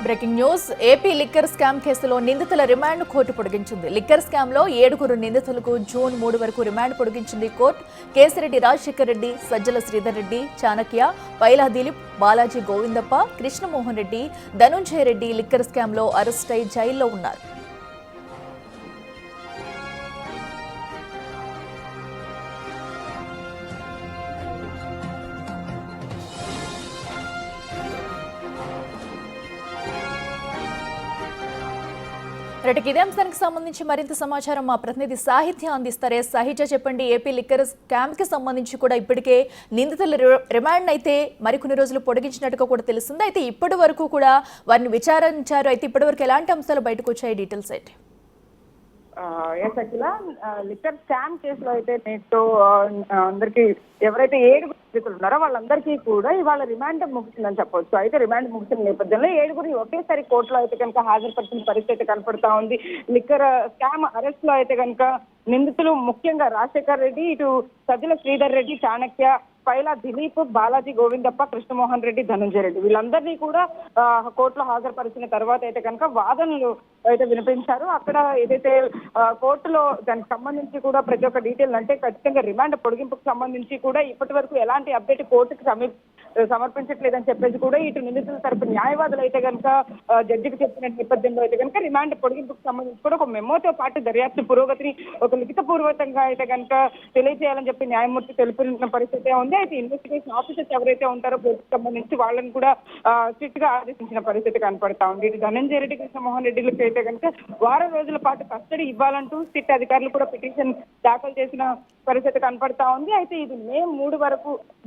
Breaking news. AP liquor scam కేసులో నిందితుల remand court పొడిగించింది. Liquor scam లో 7 నిందితులకు జూన్ 3 వరకు రిమాండ్ పొడిగించింది కోర్టు. కేసిరెడ్డి రాజశేఖర్ రెడ్డి, సజ్జల శ్రీధర్ రెడ్డి, చాణక్య, పైలా దిలీప్, బాలాజీ గోవిందప్ప, కృష్ణమోహన్ రెడ్డి, ధనుంజయ రెడ్డి లిక్కర్ స్కామ్ లో అరెస్ట్ అయి జైల్లో ఉన్నారు. ఇదే అంశానికి సంబంధించి మరింత సమాచారం మా ప్రతినిధి సాహిత్య అందిస్తారే. సాహిత్య చెప్పండి, ఏపీ లిక్కర్ స్కామ్ కి సంబంధించి కూడా ఇప్పటికే నిందితుల రిమాండ్ అయితే మరికొన్ని రోజులు పొడిగించినట్టుగా కూడా తెలుస్తుంది. అయితే ఇప్పటి వరకు కూడా వారిని విచారించారు. అయితే ఇప్పటి వరకు ఎలాంటి అంశాలు బయటకు వచ్చాయి? డీటెయిల్స్ అయితే లిక్కర్ స్కామ్ కేసులో అయితే నేటితో అందరికి ఎవరైతే 7 నిందితులు ఉన్నారో వాళ్ళందరికీ కూడా ఇవాళ రిమాండ్ ముగిసిందని చెప్పవచ్చు. అయితే రిమాండ్ ముగిసిన నేపథ్యంలో 7 ఒకేసారి కోర్టులో అయితే కనుక హాజరుపరిచిన పరిస్థితి కనపడతా ఉంది. లిక్కర్ స్కామ్ అరెస్ట్ లో అయితే కనుక నిందితులు ముఖ్యంగా రాజశేఖర్ రెడ్డి, ఇటు సజ్జల శ్రీధర్ రెడ్డి, చాణక్య, పైలా దిలీప్, బాలాజీ గోవిందప్ప, కృష్ణమోహన్ రెడ్డి, ధనుంజయ రెడ్డి వీళ్ళందరినీ కూడా కోర్టులో హాజరుపరిచిన తర్వాత అయితే కనుక వాదనలు అయితే వినిపించారు. అక్కడ ఏదైతే కోర్టులో దానికి సంబంధించి కూడా ప్రతి ఒక్క డీటెయిల్ అంటే ఖచ్చితంగా రిమాండ్ పొడిగింపుకు సంబంధించి కూడా ఇప్పటి వరకు ఎలాంటి అప్డేట్ కోర్టుకు సమర్పించట్లేదని చెప్పేసి కూడా ఇటు నిందితుల తరపు న్యాయవాదులు అయితే కనుక జడ్జికి చెప్పిన నేపథ్యంలో అయితే కనుక రిమాండ్ పొడిగింపుకు సంబంధించి కూడా ఒక మెమోతో పాటు దర్యాప్తు పురోగతిని ఒక లిఖిత పూర్వకంగా అయితే కనుక తెలియజేయాలని చెప్పి న్యాయమూర్తి తెలిపిన పరిస్థితి ఉంది. అయితే ఇన్వెస్టిగేషన్ ఆఫీసర్స్ ఎవరైతే ఉంటారో కోర్టుకు సంబంధించి వాళ్ళని కూడా స్ట్రిక్ట్ గా ఆదేశించిన పరిస్థితి కనపడతా ఉంది. ఇటు ధనంజయ రెడ్డి, కృష్ణమోహన్ రెడ్డిలకు అయితే కనుక వారం రోజుల పాటు కస్టడీ ఇవ్వాలంటూ సిట్ అధికారులు కూడా పిటిషన్ దాఖలు చేసిన పరిస్థితి కనపడతా ఉంది. అయితే ఇది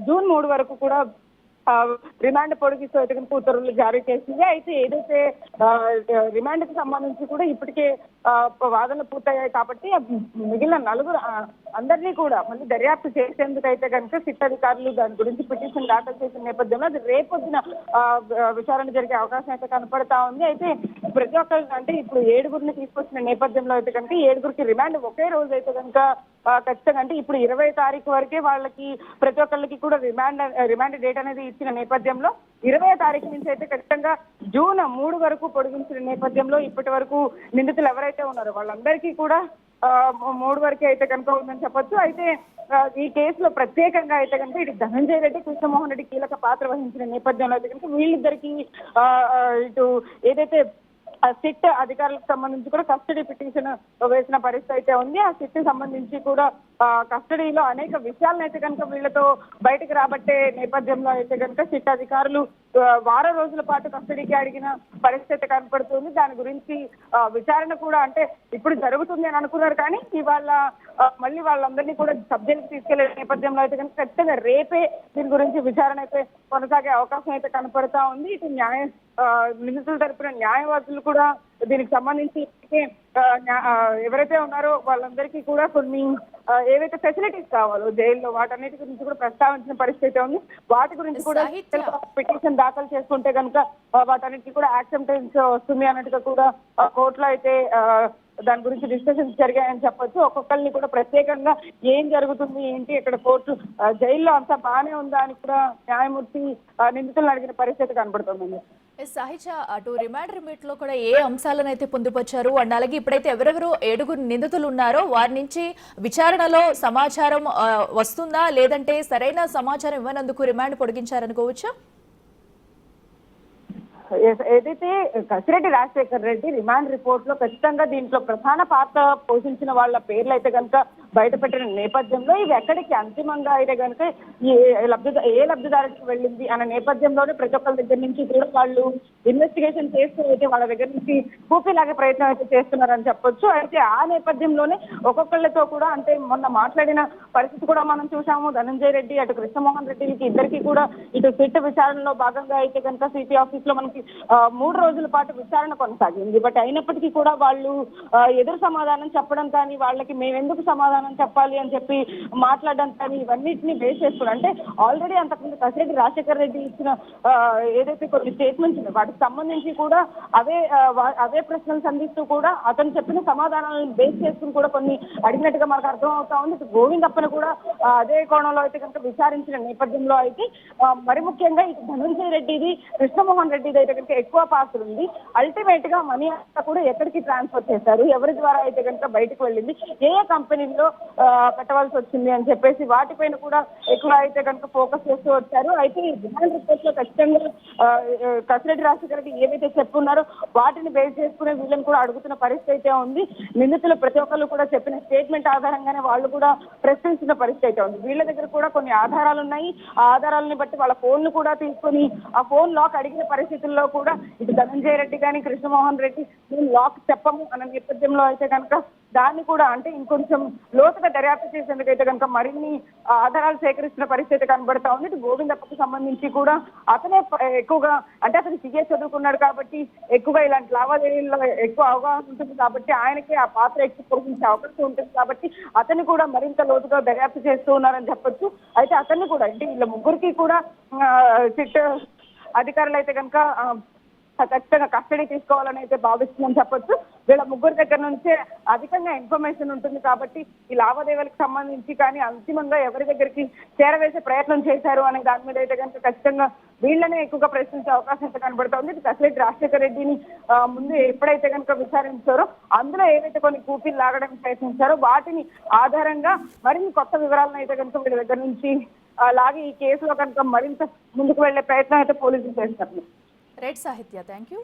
జూన్ 3 వరకు కూడా రిమాండ్ పొడిగిస్తూ అయితే కనుక ఉత్తర్వులు జారీ చేసింది. అయితే ఏదైతే రిమాండ్ కి సంబంధించి కూడా ఇప్పటికే వాదనలు పూర్తయ్యాయి కాబట్టి మిగిలిన 4 అందరినీ కూడా మళ్ళీ దర్యాప్తు చేసేందుకు అయితే కనుక సిట్ అధికారులు దాని గురించి పిటిషన్ దాఖలు చేసిన నేపథ్యంలో అది రేపొద్దున విచారణ జరిగే అవకాశం అయితే కనపడతా ఉంది. అయితే ప్రతి ఒక్కరు అంటే ఇప్పుడు 7 తీసుకొచ్చిన నేపథ్యంలో అయితే కనుక 7 రిమాండ్ ఒకే రోజు అయితే కనుక ఖచ్చితంగా అంటే ఇప్పుడు 20 తారీఖు వరకే వాళ్ళకి ప్రతి ఒక్కరికి కూడా రిమాండ్ డేట్ అనేది ఇచ్చిన నేపథ్యంలో 20 తారీఖు నుంచి అయితే ఖచ్చితంగా జూన్ 3 వరకు పొడిగించిన నేపథ్యంలో ఇప్పటి వరకు నిందితులు ఎవరైతే ఉన్నారో వాళ్ళందరికీ కూడా 3 వరకే అయితే కనుక ఉందని చెప్పొచ్చు. అయితే ఈ కేసులో ప్రత్యేకంగా అయితే కనుక ఇటు ధనంజయ రెడ్డి, కృష్ణమోహన్ రెడ్డి కీలక పాత్ర వహించిన నేపథ్యంలో అయితే కనుక వీళ్ళిద్దరికి ఇటు ఏదైతే సిట్ అధికారులకు సంబంధించి కూడా కస్టడీ పిటిషన్ వేసిన పరిస్థితి అయితే ఉంది. ఆ సిట్ సంబంధించి కూడా కస్టడీలో అనేక విషయాలను అయితే కనుక వీళ్ళతో బయటకు రాబట్టే నేపథ్యంలో అయితే కనుక సిట్ అధికారులు వారం రోజుల పాటు కస్టడీకి అడిగిన పరిస్థితి కనపడుతుంది. దాని గురించి విచారణ కూడా అంటే ఇప్పుడు జరుగుతుంది అని అనుకున్నారు కానీ ఇవాళ మళ్ళీ వాళ్ళందరినీ కూడా సబ్జెక్ట్కి తీసుకెళ్లే నేపథ్యంలో అయితే కనుక ఖచ్చితంగా రేపే దీని గురించి విచారణ అయితే కొనసాగే అవకాశం అయితే కనపడతా ఉంది. ఇటు నిందితుల తరపున న్యాయవాదులు కూడా దీనికి సంబంధించి ఎవరైతే ఉన్నారో వాళ్ళందరికీ కూడా కొన్ని ఏవైతే ఫెసిలిటీస్ కావాలో జైల్లో వాటన్నిటి గురించి కూడా ప్రస్తావించిన పరిస్థితి ఉంది. వాటి గురించి కూడా పిటిషన్ దాఖలు చేసుకుంటే కనుక వాటన్నిటికీ కూడా యాక్సెప్టెన్స్ వస్తుంది అన్నట్టుగా కూడా కోర్టులో అయితే దాని గురించి డిస్కషన్స్ జరిగాయని చెప్పొచ్చు. ఒక్కొక్కరిని కూడా ప్రత్యేకంగా ఏం జరుగుతుంది ఏంటి ఇక్కడ కోర్టు జైల్లో అంతా బాగానే ఉందా అని కూడా న్యాయమూర్తి నిందితులను అడిగిన పరిస్థితి కనబడుతుంది. సాహిత్య అటు రిమాండ్ రిమిట్ లో కూడా ఏ అంశాలను అయితే పొందుపరిచారు అండ్ అలాగే ఇప్పుడైతే ఎవరెవరు 7 నిందితులు ఉన్నారో వారి నుంచి విచారణలో సమాచారం వస్తుందా లేదంటే సరైన సమాచారం ఇవ్వనందుకు రిమాండ్ పొడిగించారనుకోవచ్చా? ఏదైతే కసిరెడ్డి రాజశేఖర్ రెడ్డి రిమాండ్ రిపోర్ట్ లో ఖచ్చితంగా దీంట్లో ప్రధాన పాత్ర పోషించిన వాళ్ళ పేర్లు అయితే కనుక బయటపెట్టిన నేపథ్యంలో ఇవి ఎక్కడికి అంతిమంగా అయితే కనుక ఏ లబ్ధిదారుడికి వెళ్ళింది అన్న నేపథ్యంలోనే ప్రతి ఒక్కరి దగ్గర నుంచి కూడా వాళ్ళు ఇన్వెస్టిగేషన్ చేస్తూ అయితే వాళ్ళ దగ్గర నుంచి కూపీలాగే ప్రయత్నం అయితే చేస్తున్నారని చెప్పొచ్చు. అయితే ఆ నేపథ్యంలోనే ఒక్కొక్కళ్ళతో కూడా అంటే మొన్న మాట్లాడిన పరిస్థితి కూడా మనం చూసాము. ధనంజయ రెడ్డి అటు కృష్ణమోహన్ రెడ్డికి ఇద్దరికి కూడా ఇటు సిట్ విచారణలో భాగంగా అయితే కనుక సిటీ ఆఫీస్ లో మనకి 3 రోజుల పాటు విచారణ కొనసాగింది. బట్ అయినప్పటికీ కూడా వాళ్ళు ఎదురు సమాధానం చెప్పడం కానీ వాళ్ళకి మేమెందుకు సమాధానం చెప్పాలి అని చెప్పి మాట్లాడడం కానీ ఇవన్నిటిని బేస్ చేసుకుని అంటే ఆల్రెడీ అంతకుముందు కసిరెడ్డి రాజశేఖర్ రెడ్డి ఇచ్చిన ఏదైతే కొన్ని స్టేట్మెంట్స్ ఉన్నాయి వాటికి సంబంధించి కూడా అవే ప్రశ్నలు సంధిస్తూ కూడా అతను చెప్పిన సమాధానాలను బేస్ చేసుకుని కూడా కొన్ని అడిగినట్టుగా మనకు అర్థం అవుతా ఉంది. గోవిందప్పను కూడా అదే కోణంలో అయితే కనుక విచారించిన నేపథ్యంలో అయితే మరి ముఖ్యంగా ఇటు ధనంజయ రెడ్డిది, కృష్ణమోహన్ రెడ్డిది అయితే కనుక ఎక్కువ పాత్ర ఉంది. అల్టిమేట్ గా మనీ అంతా కూడా ఎక్కడికి ట్రాన్స్ఫర్ చేశారు, ఎవరి ద్వారా అయితే కనుక బయటకు వెళ్ళింది, ఏ కంపెనీలో పెట్టవలసి వచ్చింది అని చెప్పేసి వాటిపైన కూడా ఎక్కువ అయితే కనుక ఫోకస్ చేస్తూ వచ్చారు. అయితే ఈ డిమాండ్ రిపోర్ట్ లో ఖచ్చితంగా కసిరెడ్డి రాజశేఖర రెడ్డి ఏవైతే చెప్పున్నారో వాటిని బేస్ చేసుకునే వీళ్ళని కూడా అడుగుతున్న పరిస్థితి అయితే ఉంది. నిందితులు ప్రతి ఒక్కరు కూడా చెప్పిన స్టేట్మెంట్ ఆధారంగానే వాళ్ళు కూడా ప్రశ్నించిన పరిస్థితి అయితే ఉంది. వీళ్ళ దగ్గర కూడా కొన్ని ఆధారాలు ఉన్నాయి. ఆ ఆధారాలని బట్టి వాళ్ళ ఫోన్లు కూడా తీసుకొని ఆ ఫోన్ లాక్ అడిగిన పరిస్థితుల్లో కూడా ఇటు ధనంజయ రెడ్డి కానీ కృష్ణమోహన్ రెడ్డి మేము లాక్ చెప్పము అన్న నేపథ్యంలో అయితే కనుక దాన్ని కూడా అంటే ఇంకొంచెం లోతుగా దర్యాప్తు చేసేందుకైతే కనుక మరిన్ని ఆధారాలు సేకరిస్తున్న పరిస్థితి కనబడతా ఉంది. ఇటు గోవిందప్పకు సంబంధించి కూడా అతనే ఎక్కువగా అంటే అతను సిఏ చదువుకున్నాడు కాబట్టి ఎక్కువగా ఇలాంటి లావాదేవీల్లో ఎక్కువ అవగాహన ఉంటుంది కాబట్టి ఆయనకి ఆ పాత్ర ఎక్కువ పొడిగించే అవకాశం ఉంటుంది కాబట్టి అతన్ని కూడా మరింత లోతుగా దర్యాప్తు చేస్తూ ఉన్నారని చెప్పొచ్చు. అయితే అతన్ని కూడా అంటే వీళ్ళ ముగ్గురికి కూడా సిట్ అధికారులు అయితే కనుక ఖచ్చితంగా కస్టడీ తీసుకోవాలని అయితే భావిస్తుందని చెప్పొచ్చు. వీళ్ళ ముగ్గురు దగ్గర నుంచే అధికంగా ఇన్ఫర్మేషన్ ఉంటుంది కాబట్టి ఈ లావాదేవీలకు సంబంధించి కానీ అంతిమంగా ఎవరి దగ్గరికి చేరవేసే ప్రయత్నం చేశారు అనే దాని మీద అయితే కనుక ఖచ్చితంగా వీళ్ళనే ఎక్కువగా ప్రశ్నించే అవకాశం అయితే కనబడుతోంది. కసిరెడ్డి రాజశేఖర రెడ్డిని ముందు ఎప్పుడైతే కనుక విచారించారో అందులో ఏవైతే కొన్ని కూపీలు లాగడానికి ప్రయత్నించారో వాటిని ఆధారంగా మరిన్ని కొత్త వివరాలను అయితే కనుక వీళ్ళ దగ్గర నుంచి లాగి ఈ కేసులో కనుక మరింత ముందుకు వెళ్లే ప్రయత్నం అయితే పోలీసులు చేస్తారు. రైట్ సాహిత్య, థ్యాంక్ యూ.